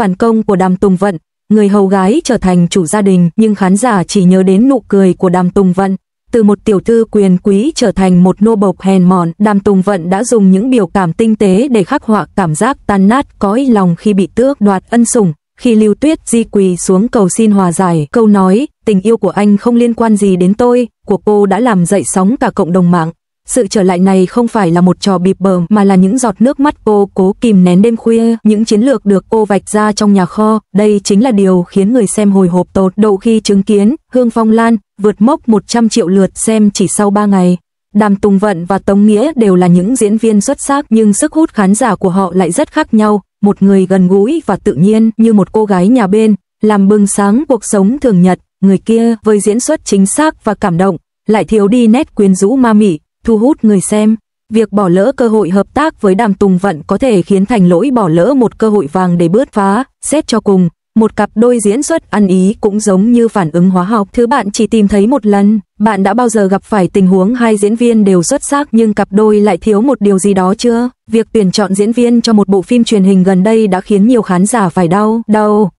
phản công của Đàm Tùng Vận, người hầu gái trở thành chủ gia đình, nhưng khán giả chỉ nhớ đến nụ cười của Đàm Tùng Vận. Từ một tiểu thư quyền quý trở thành một nô bộc hèn mọn, Đàm Tùng Vận đã dùng những biểu cảm tinh tế để khắc họa cảm giác tan nát cõi lòng khi bị tước đoạt ân sủng. Khi Lưu Tuyết Di quỳ xuống cầu xin hòa giải, câu nói tình yêu của anh không liên quan gì đến tôi của cô đã làm dậy sóng cả cộng đồng mạng. Sự trở lại này không phải là một trò bịp bợm mà là những giọt nước mắt cô cố kìm nén đêm khuya, những chiến lược được cô vạch ra trong nhà kho. Đây chính là điều khiến người xem hồi hộp tột độ khi chứng kiến Hương Phong Lan vượt mốc 100 triệu lượt xem chỉ sau 3 ngày. Đàm Tùng Vận và Tống Nghĩa đều là những diễn viên xuất sắc, nhưng sức hút khán giả của họ lại rất khác nhau. Một người gần gũi và tự nhiên như một cô gái nhà bên, làm bừng sáng cuộc sống thường nhật. Người kia với diễn xuất chính xác và cảm động, lại thiếu đi nét quyến rũ ma mị, thu hút người xem. Việc bỏ lỡ cơ hội hợp tác với Đàm Tùng Vận có thể khiến Thành Lỗi bỏ lỡ một cơ hội vàng để bứt phá. Xét cho cùng, một cặp đôi diễn xuất ăn ý cũng giống như phản ứng hóa học, thứ bạn chỉ tìm thấy một lần. Bạn đã bao giờ gặp phải tình huống hai diễn viên đều xuất sắc nhưng cặp đôi lại thiếu một điều gì đó chưa? Việc tuyển chọn diễn viên cho một bộ phim truyền hình gần đây đã khiến nhiều khán giả phải đau.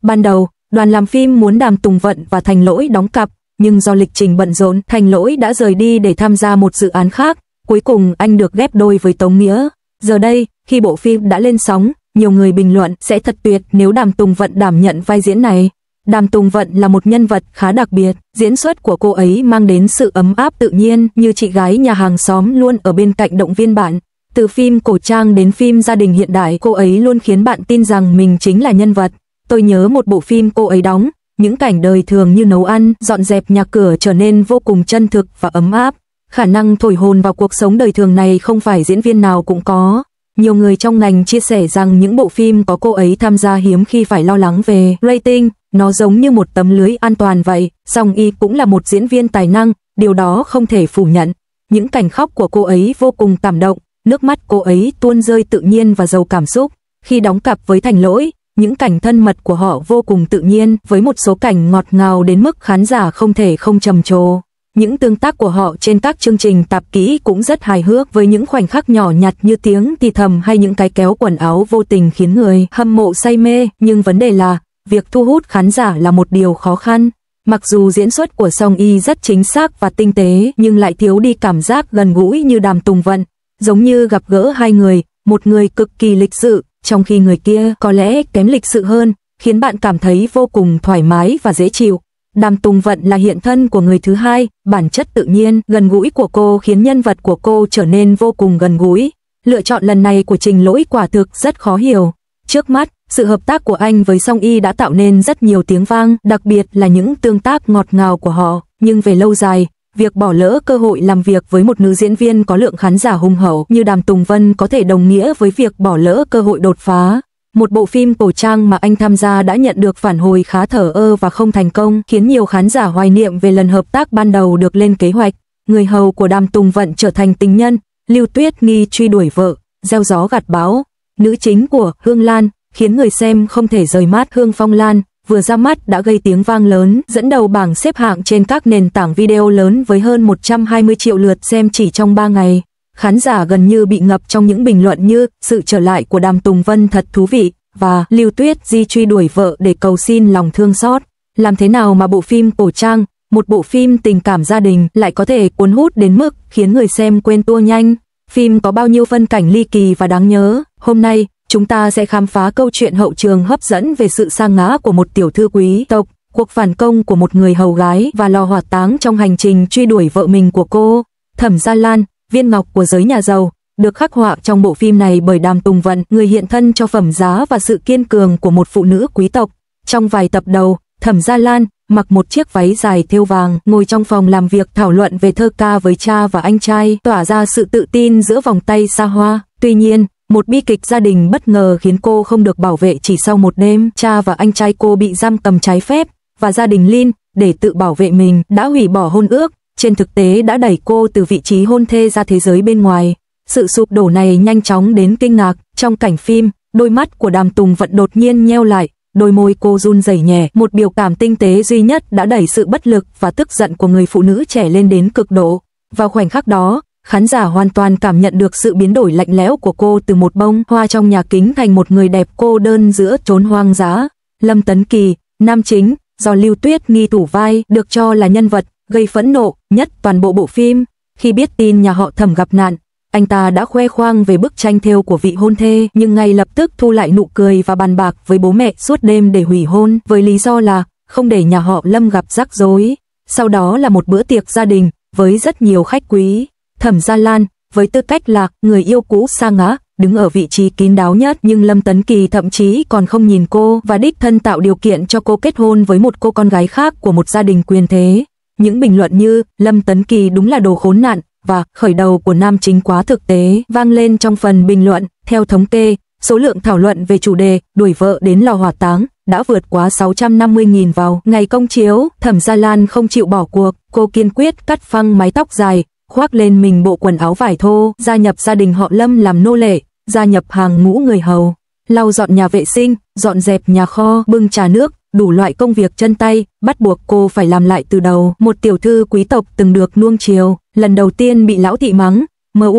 Ban đầu, đoàn làm phim muốn Đàm Tùng Vận và Thành Lỗi đóng cặp, nhưng do lịch trình bận rộn, Thành Lỗi đã rời đi để tham gia một dự án khác. Cuối cùng anh được ghép đôi với Tống Nghĩa. Giờ đây, khi bộ phim đã lên sóng, nhiều người bình luận sẽ thật tuyệt nếu Đàm Tùng Vận đảm nhận vai diễn này. Đàm Tùng Vận là một nhân vật khá đặc biệt, diễn xuất của cô ấy mang đến sự ấm áp tự nhiên như chị gái nhà hàng xóm luôn ở bên cạnh động viên bạn. Từ phim cổ trang đến phim gia đình hiện đại, cô ấy luôn khiến bạn tin rằng mình chính là nhân vật. Tôi nhớ một bộ phim cô ấy đóng, những cảnh đời thường như nấu ăn, dọn dẹp nhà cửa trở nên vô cùng chân thực và ấm áp. Khả năng thổi hồn vào cuộc sống đời thường này không phải diễn viên nào cũng có. Nhiều người trong ngành chia sẻ rằng những bộ phim có cô ấy tham gia hiếm khi phải lo lắng về rating, nó giống như một tấm lưới an toàn vậy. Song Y cũng là một diễn viên tài năng, điều đó không thể phủ nhận. Những cảnh khóc của cô ấy vô cùng cảm động, nước mắt cô ấy tuôn rơi tự nhiên và giàu cảm xúc. Khi đóng cặp với Thành Lỗi, những cảnh thân mật của họ vô cùng tự nhiên, với một số cảnh ngọt ngào đến mức khán giả không thể không trầm trồ. Những tương tác của họ trên các chương trình tạp kỹ cũng rất hài hước, với những khoảnh khắc nhỏ nhặt như tiếng thì thầm hay những cái kéo quần áo vô tình khiến người hâm mộ say mê. Nhưng vấn đề là, việc thu hút khán giả là một điều khó khăn. Mặc dù diễn xuất của Song Y rất chính xác và tinh tế, nhưng lại thiếu đi cảm giác gần gũi như Đàm Tùng Vận. Giống như gặp gỡ hai người, một người cực kỳ lịch sự, trong khi người kia có lẽ kém lịch sự hơn, khiến bạn cảm thấy vô cùng thoải mái và dễ chịu. Đàm Tùng Vận là hiện thân của người thứ hai, bản chất tự nhiên, gần gũi của cô khiến nhân vật của cô trở nên vô cùng gần gũi. Lựa chọn lần này của Trình Lỗi quả thực rất khó hiểu. Trước mắt, sự hợp tác của anh với Song Y đã tạo nên rất nhiều tiếng vang, đặc biệt là những tương tác ngọt ngào của họ. Nhưng về lâu dài, việc bỏ lỡ cơ hội làm việc với một nữ diễn viên có lượng khán giả hùng hậu như Đàm Tùng Vân có thể đồng nghĩa với việc bỏ lỡ cơ hội đột phá. Một bộ phim cổ trang mà anh tham gia đã nhận được phản hồi khá thờ ơ và không thành công, khiến nhiều khán giả hoài niệm về lần hợp tác ban đầu được lên kế hoạch. Người hầu của Đàm Tùng Vận trở thành tình nhân, Lưu Tuyết nghi truy đuổi vợ, gieo gió gặt bão. Nữ chính của Hương Lan khiến người xem không thể rời mắt. Hương Phong Lan vừa ra mắt đã gây tiếng vang lớn, dẫn đầu bảng xếp hạng trên các nền tảng video lớn với hơn 120 triệu lượt xem chỉ trong 3 ngày. Khán giả gần như bị ngập trong những bình luận như sự trở lại của Đàm Tùng Vân thật thú vị và Lưu Tuyết Di truy đuổi vợ để cầu xin lòng thương xót. Làm thế nào mà bộ phim cổ trang, một bộ phim tình cảm gia đình lại có thể cuốn hút đến mức khiến người xem quên tua nhanh? Phim có bao nhiêu phân cảnh ly kỳ và đáng nhớ? Hôm nay, chúng ta sẽ khám phá câu chuyện hậu trường hấp dẫn về sự sa ngã của một tiểu thư quý tộc, cuộc phản công của một người hầu gái và lò hỏa táng trong hành trình truy đuổi vợ mình của cô. Thẩm Gia Lan, viên ngọc của giới nhà giàu, được khắc họa trong bộ phim này bởi Đàm Tùng Vận, người hiện thân cho phẩm giá và sự kiên cường của một phụ nữ quý tộc. Trong vài tập đầu, Thẩm Gia Lan mặc một chiếc váy dài thêu vàng, ngồi trong phòng làm việc thảo luận về thơ ca với cha và anh trai, tỏa ra sự tự tin giữa vòng tay xa hoa. Tuy nhiên, một bi kịch gia đình bất ngờ khiến cô không được bảo vệ chỉ sau một đêm. Cha và anh trai cô bị giam cầm trái phép, và gia đình Lin, để tự bảo vệ mình, đã hủy bỏ hôn ước, trên thực tế đã đẩy cô từ vị trí hôn thê ra thế giới bên ngoài. Sự sụp đổ này nhanh chóng đến kinh ngạc. Trong cảnh phim, đôi mắt của Đàm Tùng Vận đột nhiên nheo lại, đôi môi cô run rẩy nhẹ, một biểu cảm tinh tế duy nhất đã đẩy sự bất lực và tức giận của người phụ nữ trẻ lên đến cực độ. Vào khoảnh khắc đó, khán giả hoàn toàn cảm nhận được sự biến đổi lạnh lẽo của cô từ một bông hoa trong nhà kính thành một người đẹp cô đơn giữa chốn hoang dã. Lâm Tấn Kỳ, nam chính, do Lưu Tuyết Nghi thủ vai, được cho là nhân vật gây phẫn nộ nhất toàn bộ bộ phim. Khi biết tin nhà họ Thẩm gặp nạn, anh ta đã khoe khoang về bức tranh thêu của vị hôn thê, nhưng ngay lập tức thu lại nụ cười và bàn bạc với bố mẹ suốt đêm để hủy hôn, với lý do là không để nhà họ Lâm gặp rắc rối. Sau đó là một bữa tiệc gia đình với rất nhiều khách quý. Thẩm Gia Lan, với tư cách là người yêu cũ sa ngã, đứng ở vị trí kín đáo nhất, nhưng Lâm Tấn Kỳ thậm chí còn không nhìn cô và đích thân tạo điều kiện cho cô kết hôn với một cô con gái khác của một gia đình quyền thế. Những bình luận như Lâm Tấn Kỳ đúng là đồ khốn nạn và khởi đầu của nam chính quá thực tế vang lên trong phần bình luận. Theo thống kê, số lượng thảo luận về chủ đề đuổi vợ đến lò hỏa táng đã vượt quá 650.000 vào ngày công chiếu. Thẩm Gia Lan không chịu bỏ cuộc, cô kiên quyết cắt phăng mái tóc dài, khoác lên mình bộ quần áo vải thô, gia nhập gia đình họ Lâm làm nô lệ, gia nhập hàng ngũ người hầu, lau dọn nhà vệ sinh, dọn dẹp nhà kho, bưng trà nước, đủ loại công việc chân tay, bắt buộc cô phải làm lại từ đầu. Một tiểu thư quý tộc từng được nuông chiều, lần đầu tiên bị lão thị mắng,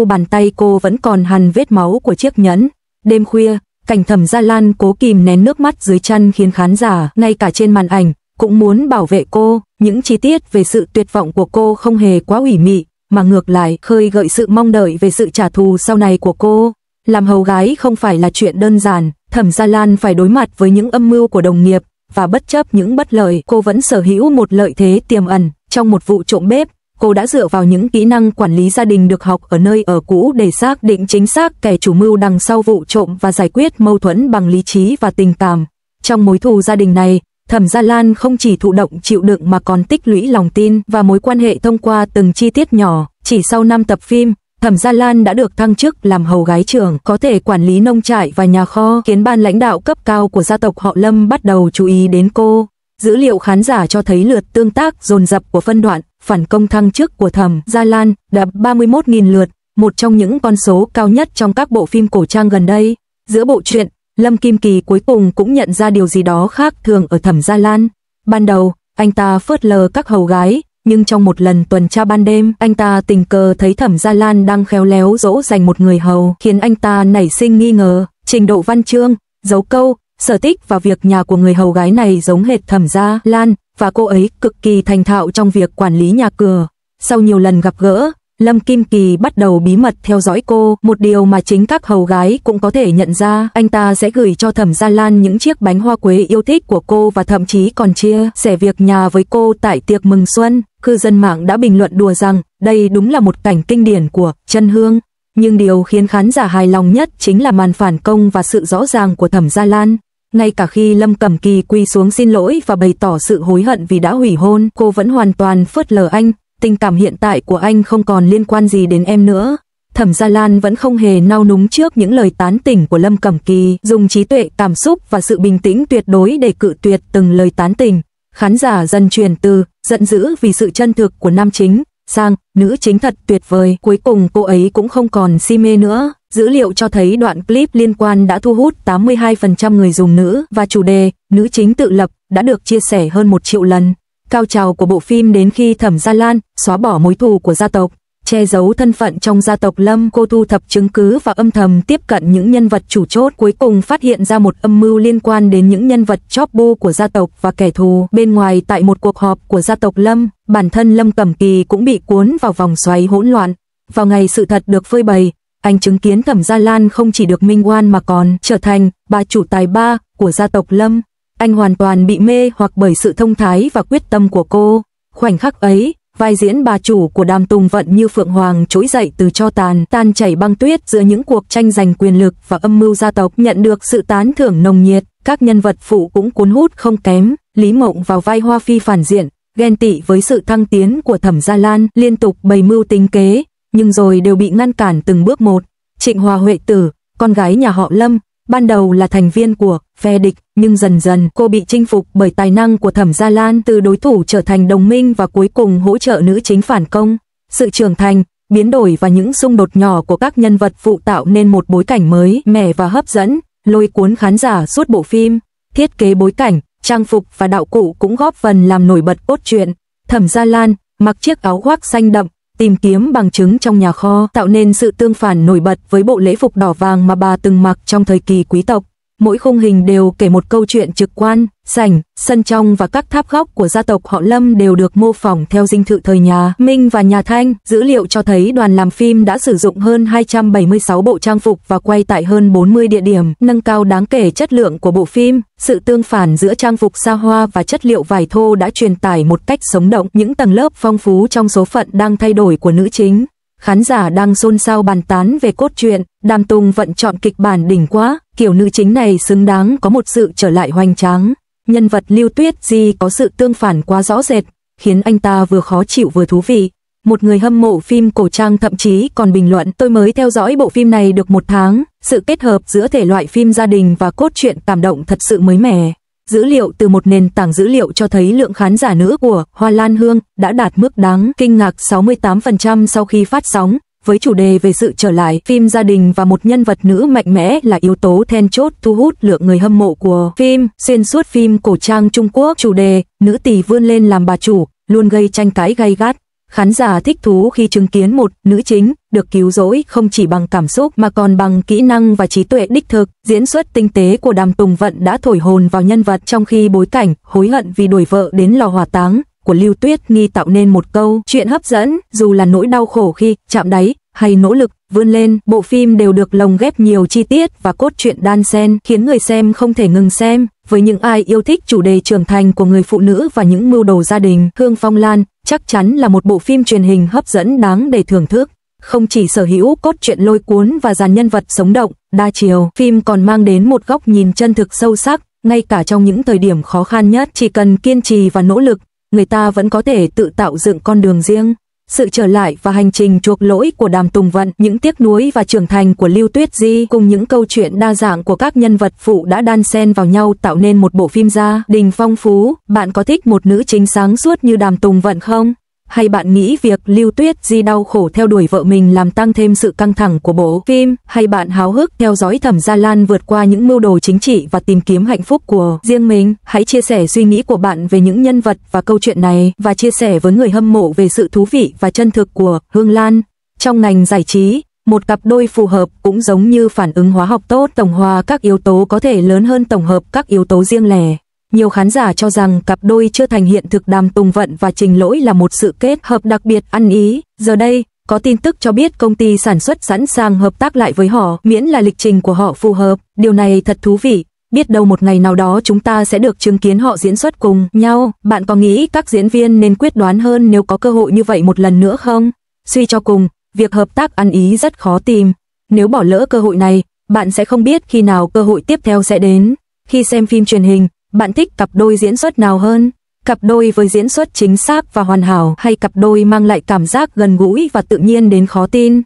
bàn tay cô vẫn còn hằn vết máu của chiếc nhẫn. Đêm khuya, cảnh Thẩm Gia Lan cố kìm nén nước mắt dưới chăn khiến khán giả, ngay cả trên màn ảnh, cũng muốn bảo vệ cô. Những chi tiết về sự tuyệt vọng của cô không hề quá ủy mị, mà ngược lại khơi gợi sự mong đợi về sự trả thù sau này của cô. Làm hầu gái không phải là chuyện đơn giản, Thẩm Gia Lan phải đối mặt với những âm mưu của đồng nghiệp, và bất chấp những bất lợi, cô vẫn sở hữu một lợi thế tiềm ẩn. Trong một vụ trộm bếp, cô đã dựa vào những kỹ năng quản lý gia đình được học ở nơi ở cũ để xác định chính xác kẻ chủ mưu đằng sau vụ trộm và giải quyết mâu thuẫn bằng lý trí và tình cảm. Trong mối thù gia đình này, Thẩm Gia Lan không chỉ thụ động chịu đựng mà còn tích lũy lòng tin và mối quan hệ thông qua từng chi tiết nhỏ. Chỉ sau 5 tập phim, Thẩm Gia Lan đã được thăng chức làm hầu gái trưởng, có thể quản lý nông trại và nhà kho, khiến ban lãnh đạo cấp cao của gia tộc họ Lâm bắt đầu chú ý đến cô. Dữ liệu khán giả cho thấy lượt tương tác dồn dập của phân đoạn phản công thăng chức của Thẩm Gia Lan đạt 31.000 lượt, một trong những con số cao nhất trong các bộ phim cổ trang gần đây. Giữa bộ truyện, Lâm Kim Kỳ cuối cùng cũng nhận ra điều gì đó khác thường ở Thẩm Gia Lan. Ban đầu, anh ta phớt lờ các hầu gái, nhưng trong một lần tuần tra ban đêm, anh ta tình cờ thấy Thẩm Gia Lan đang khéo léo dỗ dành một người hầu, khiến anh ta nảy sinh nghi ngờ. Trình độ văn chương, dấu câu, sở thích và việc nhà của người hầu gái này giống hệt Thẩm Gia Lan, và cô ấy cực kỳ thành thạo trong việc quản lý nhà cửa. Sau nhiều lần gặp gỡ, Lâm Kim Kỳ bắt đầu bí mật theo dõi cô, một điều mà chính các hầu gái cũng có thể nhận ra. Anh ta sẽ gửi cho Thẩm Gia Lan những chiếc bánh hoa quế yêu thích của cô và thậm chí còn chia sẻ việc nhà với cô tại tiệc mừng xuân. Cư dân mạng đã bình luận đùa rằng đây đúng là một cảnh kinh điển của Chân Hương. Nhưng điều khiến khán giả hài lòng nhất chính là màn phản công và sự rõ ràng của Thẩm Gia Lan. Ngay cả khi Lâm Cẩm Kỳ quỳ xuống xin lỗi và bày tỏ sự hối hận vì đã hủy hôn, cô vẫn hoàn toàn phớt lờ anh. Tình cảm hiện tại của anh không còn liên quan gì đến em nữa. Thẩm Gia Lan vẫn không hề nao núng trước những lời tán tỉnh của Lâm Cẩm Kỳ, dùng trí tuệ, cảm xúc và sự bình tĩnh tuyệt đối để cự tuyệt từng lời tán tỉnh. Khán giả dần chuyển từ giận dữ vì sự chân thực của nam chính sang nữ chính thật tuyệt vời. Cuối cùng cô ấy cũng không còn si mê nữa. Dữ liệu cho thấy đoạn clip liên quan đã thu hút 82% người dùng nữ, và chủ đề nữ chính tự lập đã được chia sẻ hơn 1 triệu lần. Cao trào của bộ phim đến khi Thẩm Gia Lan xóa bỏ mối thù của gia tộc, che giấu thân phận trong gia tộc Lâm. Cô thu thập chứng cứ và âm thầm tiếp cận những nhân vật chủ chốt, cuối cùng phát hiện ra một âm mưu liên quan đến những nhân vật chóp bu của gia tộc và kẻ thù bên ngoài. Tại một cuộc họp của gia tộc Lâm, bản thân Lâm Cẩm Kỳ cũng bị cuốn vào vòng xoáy hỗn loạn. Vào ngày sự thật được phơi bày, anh chứng kiến Thẩm Gia Lan không chỉ được minh oan mà còn trở thành bà chủ tài ba của gia tộc Lâm. Anh hoàn toàn bị mê hoặc bởi sự thông thái và quyết tâm của cô. Khoảnh khắc ấy, vai diễn bà chủ của Đàm Tùng Vận như phượng hoàng trỗi dậy từ tro tàn, tan chảy băng tuyết giữa những cuộc tranh giành quyền lực và âm mưu gia tộc, nhận được sự tán thưởng nồng nhiệt. Các nhân vật phụ cũng cuốn hút không kém. Lý Mộng vào vai Hoa Phi phản diện, ghen tị với sự thăng tiến của Thẩm Gia Lan, liên tục bày mưu tính kế, nhưng rồi đều bị ngăn cản từng bước một. Trịnh Hòa Huệ Tử, con gái nhà họ Lâm, ban đầu là thành viên của phe địch, nhưng dần dần cô bị chinh phục bởi tài năng của Thẩm Gia Lan, từ đối thủ trở thành đồng minh và cuối cùng hỗ trợ nữ chính phản công. Sự trưởng thành, biến đổi và những xung đột nhỏ của các nhân vật phụ tạo nên một bối cảnh mới mẻ và hấp dẫn, lôi cuốn khán giả suốt bộ phim. Thiết kế bối cảnh, trang phục và đạo cụ cũng góp phần làm nổi bật cốt truyện. Thẩm Gia Lan mặc chiếc áo khoác xanh đậm, tìm kiếm bằng chứng trong nhà kho, tạo nên sự tương phản nổi bật với bộ lễ phục đỏ vàng mà bà từng mặc trong thời kỳ quý tộc. Mỗi khung hình đều kể một câu chuyện trực quan, sảnh, sân trong và các tháp góc của gia tộc họ Lâm đều được mô phỏng theo dinh thự thời nhà Minh và nhà Thanh. Dữ liệu cho thấy đoàn làm phim đã sử dụng hơn 276 bộ trang phục và quay tại hơn 40 địa điểm, nâng cao đáng kể chất lượng của bộ phim. Sự tương phản giữa trang phục xa hoa và chất liệu vải thô đã truyền tải một cách sống động những tầng lớp phong phú trong số phận đang thay đổi của nữ chính. Khán giả đang xôn xao bàn tán về cốt truyện, Đàm Tùng Vận chọn kịch bản đỉnh quá, kiểu nữ chính này xứng đáng có một sự trở lại hoành tráng. Nhân vật Lưu Tuyết Di có sự tương phản quá rõ rệt, khiến anh ta vừa khó chịu vừa thú vị. Một người hâm mộ phim cổ trang thậm chí còn bình luận: tôi mới theo dõi bộ phim này được 1 tháng, sự kết hợp giữa thể loại phim gia đình và cốt truyện cảm động thật sự mới mẻ. Dữ liệu từ một nền tảng dữ liệu cho thấy lượng khán giả nữ của Hoa Lan Hương đã đạt mức đáng kinh ngạc 68% sau khi phát sóng, với chủ đề về sự trở lại phim gia đình và một nhân vật nữ mạnh mẽ là yếu tố then chốt thu hút lượng người hâm mộ của phim. Xuyên suốt phim cổ trang Trung Quốc, chủ đề nữ tỳ vươn lên làm bà chủ luôn gây tranh cãi gay gắt. Khán giả thích thú khi chứng kiến một nữ chính được cứu rỗi không chỉ bằng cảm xúc mà còn bằng kỹ năng và trí tuệ đích thực. Diễn xuất tinh tế của Đàm Tùng Vận đã thổi hồn vào nhân vật, trong khi bối cảnh hối hận vì đuổi vợ đến lò hỏa táng của Lưu Tuyết Nghi tạo nên một câu chuyện hấp dẫn. Dù là nỗi đau khổ khi chạm đáy hay nỗ lực vươn lên, bộ phim đều được lồng ghép nhiều chi tiết và cốt truyện đan xen, khiến người xem không thể ngừng xem. Với những ai yêu thích chủ đề trưởng thành của người phụ nữ và những mưu đồ gia đình, Hương Phong Lan chắc chắn là một bộ phim truyền hình hấp dẫn đáng để thưởng thức. Không chỉ sở hữu cốt truyện lôi cuốn và dàn nhân vật sống động, đa chiều, phim còn mang đến một góc nhìn chân thực sâu sắc, ngay cả trong những thời điểm khó khăn nhất, chỉ cần kiên trì và nỗ lực, người ta vẫn có thể tự tạo dựng con đường riêng. Sự trở lại và hành trình chuộc lỗi của Đàm Tùng Vận, những tiếc nuối và trưởng thành của Lưu Tuyết Di cùng những câu chuyện đa dạng của các nhân vật phụ đã đan xen vào nhau tạo nên một bộ phim gia đình phong phú. Bạn có thích một nữ chính sáng suốt như Đàm Tùng Vận không? Hay bạn nghĩ việc Lưu Tuyết Di đau khổ theo đuổi vợ mình làm tăng thêm sự căng thẳng của bộ phim? Hay bạn háo hức theo dõi Thẩm Gia Lan vượt qua những mưu đồ chính trị và tìm kiếm hạnh phúc của riêng mình? Hãy chia sẻ suy nghĩ của bạn về những nhân vật và câu chuyện này và chia sẻ với người hâm mộ về sự thú vị và chân thực của Hương Lan. Trong ngành giải trí, một cặp đôi phù hợp cũng giống như phản ứng hóa học tốt, tổng hòa các yếu tố có thể lớn hơn tổng hợp các yếu tố riêng lẻ. Nhiều khán giả cho rằng cặp đôi chưa thành hiện thực Đàm Tùng Vận và Trình Lỗi là một sự kết hợp đặc biệt ăn ý. Giờ đây, có tin tức cho biết công ty sản xuất sẵn sàng hợp tác lại với họ, miễn là lịch trình của họ phù hợp. Điều này thật thú vị, biết đâu một ngày nào đó chúng ta sẽ được chứng kiến họ diễn xuất cùng nhau. Bạn có nghĩ các diễn viên nên quyết đoán hơn nếu có cơ hội như vậy một lần nữa không? Suy cho cùng, việc hợp tác ăn ý rất khó tìm. Nếu bỏ lỡ cơ hội này, bạn sẽ không biết khi nào cơ hội tiếp theo sẽ đến. Khi xem phim truyền hình, bạn thích cặp đôi diễn xuất nào hơn? Cặp đôi với diễn xuất chính xác và hoàn hảo hay cặp đôi mang lại cảm giác gần gũi và tự nhiên đến khó tin?